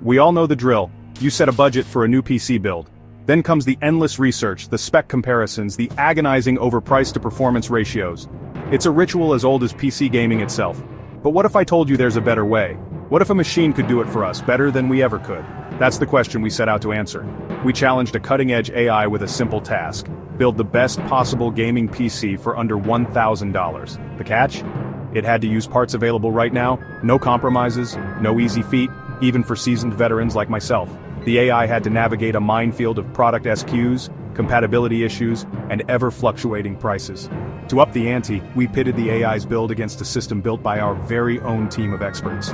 We all know the drill. You set a budget for a new PC build. Then comes the endless research, the spec comparisons, the agonizing overprice to performance ratios. It's a ritual as old as PC gaming itself. But what if I told you there's a better way? What if a machine could do it for us better than we ever could? That's the question we set out to answer. We challenged a cutting-edge AI with a simple task: build the best possible gaming PC for under $1,000. The catch? It had to use parts available right now, no compromises, no easy feat, even for seasoned veterans like myself. The AI had to navigate a minefield of product SKUs, compatibility issues, and ever-fluctuating prices. To up the ante, we pitted the AI's build against a system built by our very own team of experts.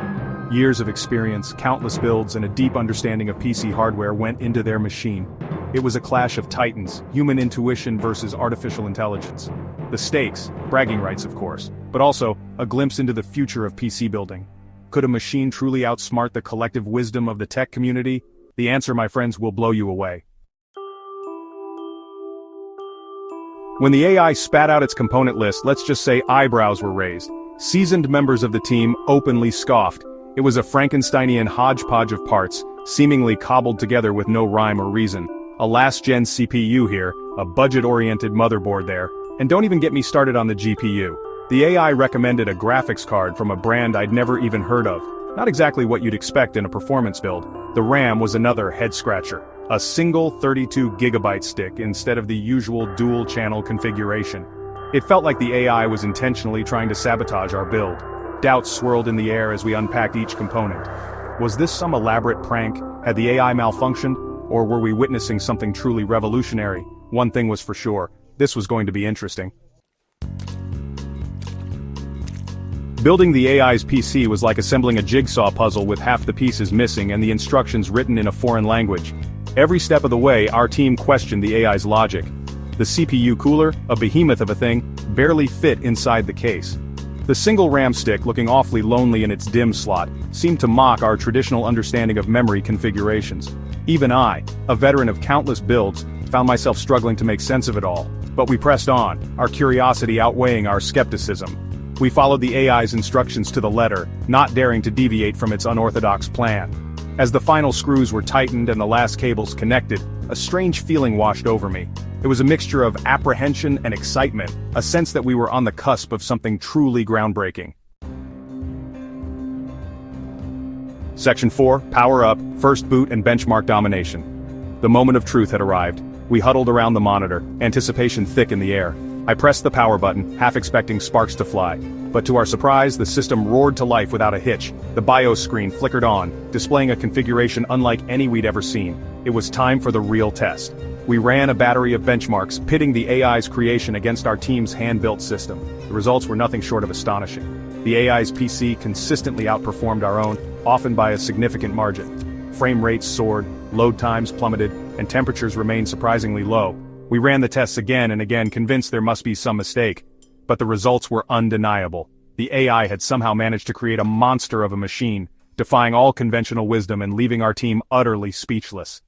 Years of experience, countless builds, and a deep understanding of PC hardware went into their machine. It was a clash of titans, human intuition versus artificial intelligence. The stakes, bragging rights of course, but also a glimpse into the future of PC building. Could a machine truly outsmart the collective wisdom of the tech community? The answer, my friends, will blow you away. When the AI spat out its component list, let's just say eyebrows were raised. Seasoned members of the team openly scoffed. It was a Frankensteinian hodgepodge of parts, seemingly cobbled together with no rhyme or reason. A last-gen CPU here, a budget-oriented motherboard there, and don't even get me started on the GPU. The AI recommended a graphics card from a brand I'd never even heard of. Not exactly what you'd expect in a performance build. The RAM was another head-scratcher. A single 32GB stick instead of the usual dual-channel configuration. It felt like the AI was intentionally trying to sabotage our build. Doubts swirled in the air as we unpacked each component. Was this some elaborate prank? Had the AI malfunctioned? Or were we witnessing something truly revolutionary? One thing was for sure, this was going to be interesting. Building the AI's PC was like assembling a jigsaw puzzle with half the pieces missing and the instructions written in a foreign language. Every step of the way, our team questioned the AI's logic. The CPU cooler, a behemoth of a thing, barely fit inside the case. The single RAM stick, looking awfully lonely in its DIMM slot, seemed to mock our traditional understanding of memory configurations. Even I, a veteran of countless builds, found myself struggling to make sense of it all. But we pressed on, our curiosity outweighing our skepticism. We followed the AI's instructions to the letter, not daring to deviate from its unorthodox plan. As the final screws were tightened and the last cables connected, a strange feeling washed over me. It was a mixture of apprehension and excitement, a sense that we were on the cusp of something truly groundbreaking. Section 4, Power Up, First Boot and Benchmark Domination. The moment of truth had arrived. We huddled around the monitor, anticipation thick in the air. I pressed the power button, half expecting sparks to fly. But to our surprise, the system roared to life without a hitch. The BIOS screen flickered on, displaying a configuration unlike any we'd ever seen. It was time for the real test. We ran a battery of benchmarks, pitting the AI's creation against our team's hand-built system. The results were nothing short of astonishing. The AI's PC consistently outperformed our own, often by a significant margin. Frame rates soared, load times plummeted, and temperatures remained surprisingly low. We ran the tests again and again, convinced there must be some mistake. But the results were undeniable. The AI had somehow managed to create a monster of a machine, defying all conventional wisdom and leaving our team utterly speechless.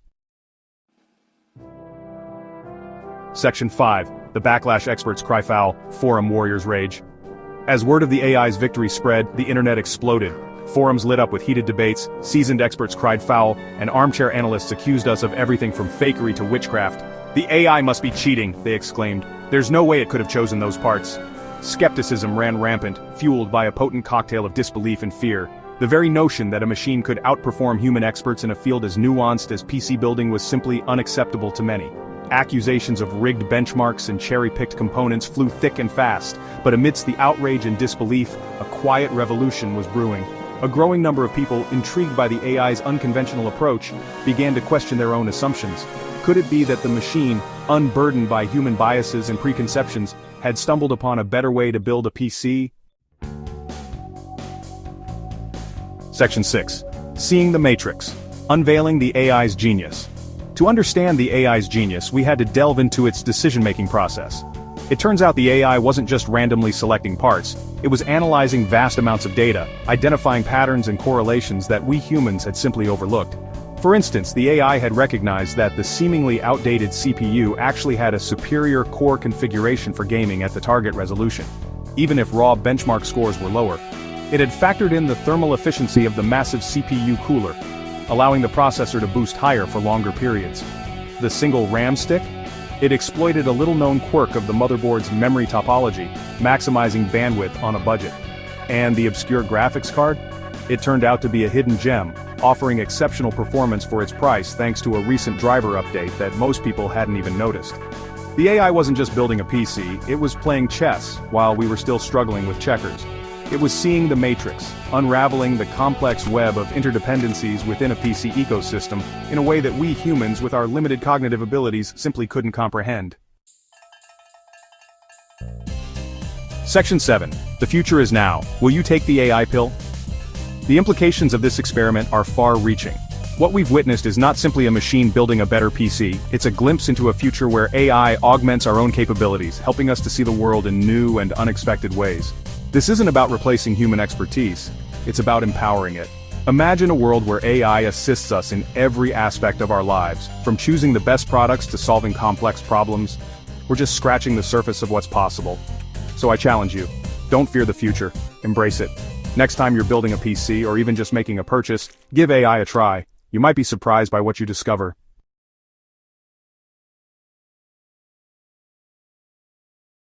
Section 5. The backlash experts cry foul, forum warriors rage. As word of the AI's victory spread, the internet exploded. Forums lit up with heated debates, seasoned experts cried foul, and armchair analysts accused us of everything from fakery to witchcraft. The AI must be cheating, they exclaimed. There's no way it could have chosen those parts. Skepticism ran rampant, fueled by a potent cocktail of disbelief and fear. The very notion that a machine could outperform human experts in a field as nuanced as PC building was simply unacceptable to many. Accusations of rigged benchmarks and cherry-picked components flew thick and fast, but amidst the outrage and disbelief, a quiet revolution was brewing. A growing number of people, intrigued by the AI's unconventional approach, began to question their own assumptions. Could it be that the machine, unburdened by human biases and preconceptions, had stumbled upon a better way to build a PC? Section 6. Seeing the Matrix. Unveiling the AI's genius. To understand the AI's genius, we had to delve into its decision-making process. It turns out the AI wasn't just randomly selecting parts, it was analyzing vast amounts of data, identifying patterns and correlations that we humans had simply overlooked. For instance, the AI had recognized that the seemingly outdated CPU actually had a superior core configuration for gaming at the target resolution, even if raw benchmark scores were lower. It had factored in the thermal efficiency of the massive CPU cooler. allowing the processor to boost higher for longer periods. The single RAM stick? It exploited a little-known quirk of the motherboard's memory topology, maximizing bandwidth on a budget. And the obscure graphics card? It turned out to be a hidden gem, offering exceptional performance for its price thanks to a recent driver update that most people hadn't even noticed. The AI wasn't just building a PC, it was playing chess while we were still struggling with checkers. It was seeing the matrix, unraveling the complex web of interdependencies within a PC ecosystem in a way that we humans with our limited cognitive abilities simply couldn't comprehend. Section 7. The future is now. Will you take the AI pill? The implications of this experiment are far-reaching. What we've witnessed is not simply a machine building a better PC, it's a glimpse into a future where AI augments our own capabilities, helping us to see the world in new and unexpected ways. This isn't about replacing human expertise, it's about empowering it. Imagine a world where AI assists us in every aspect of our lives, from choosing the best products to solving complex problems. We're just scratching the surface of what's possible. So I challenge you, don't fear the future, embrace it. Next time you're building a PC or even just making a purchase, give AI a try. You might be surprised by what you discover.